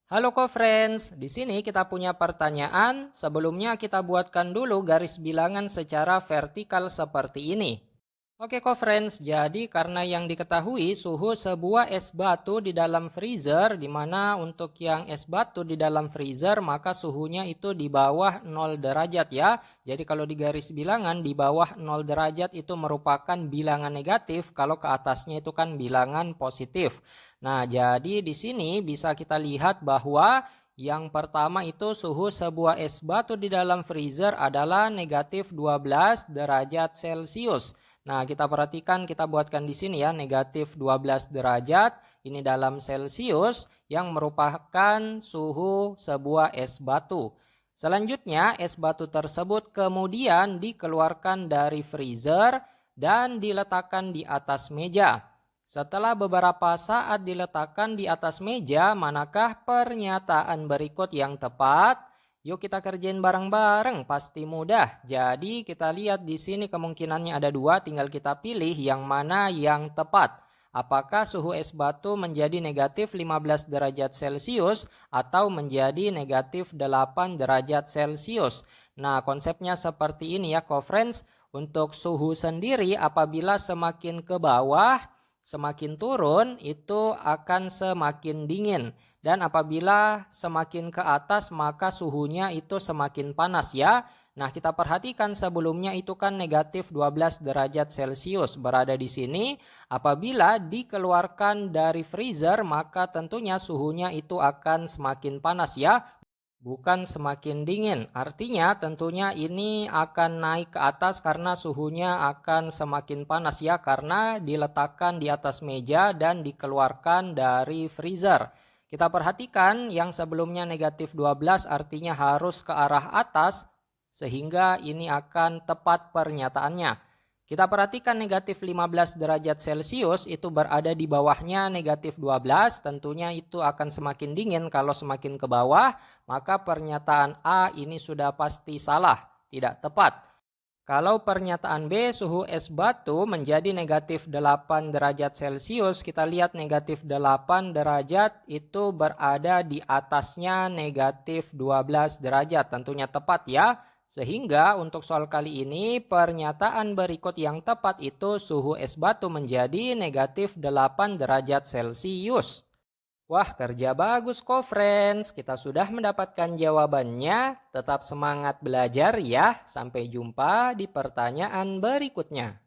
Halo co-friends, di sini kita punya pertanyaan. Sebelumnya kita buatkan dulu garis bilangan secara vertikal seperti ini. Oke co-friends, jadi karena yang diketahui suhu sebuah es batu di dalam freezer, di mana untuk yang es batu di dalam freezer maka suhunya itu di bawah 0 derajat ya. Jadi kalau di garis bilangan di bawah 0 derajat itu merupakan bilangan negatif, kalau ke atasnya itu kan bilangan positif. Nah, jadi di sini bisa kita lihat bahwa yang pertama itu suhu sebuah es batu di dalam freezer adalah negatif 12 derajat Celcius. Nah, kita perhatikan, kita buatkan di sini ya, negatif 12 derajat, ini dalam Celcius yang merupakan suhu sebuah es batu. Selanjutnya, es batu tersebut kemudian dikeluarkan dari freezer dan diletakkan di atas meja. Setelah beberapa saat diletakkan di atas meja, manakah pernyataan berikut yang tepat? Yuk kita kerjain bareng-bareng, pasti mudah. Jadi kita lihat di sini kemungkinannya ada dua, tinggal kita pilih yang mana yang tepat. Apakah suhu es batu menjadi negatif 15 derajat Celcius atau menjadi negatif 8 derajat Celcius? Nah, konsepnya seperti ini ya, co-friends. Untuk suhu sendiri apabila semakin ke bawah, semakin turun itu akan semakin dingin. Dan apabila semakin ke atas maka suhunya itu semakin panas ya. Nah, kita perhatikan sebelumnya itu kan negatif 12 derajat Celcius berada di sini. Apabila dikeluarkan dari freezer maka tentunya suhunya itu akan semakin panas ya. Bukan semakin dingin. Artinya tentunya ini akan naik ke atas karena suhunya akan semakin panas ya. Karena diletakkan di atas meja dan dikeluarkan dari freezer. Kita perhatikan yang sebelumnya negatif 12 artinya harus ke arah atas sehingga ini akan tepat pernyataannya. Kita perhatikan negatif 15 derajat Celcius itu berada di bawahnya negatif 12. Tentunya itu akan semakin dingin kalau semakin ke bawah. Maka pernyataan A ini sudah pasti salah, tidak tepat. Kalau pernyataan B, suhu es batu menjadi negatif 8 derajat Celcius, kita lihat negatif 8 derajat itu berada di atasnya negatif 12 derajat. Tentunya tepat ya. Sehingga untuk soal kali ini, pernyataan berikut yang tepat itu suhu es batu menjadi negatif 8 derajat Celcius. Wah, kerja bagus kok friends. Kita sudah mendapatkan jawabannya. Tetap semangat belajar ya. Sampai jumpa di pertanyaan berikutnya.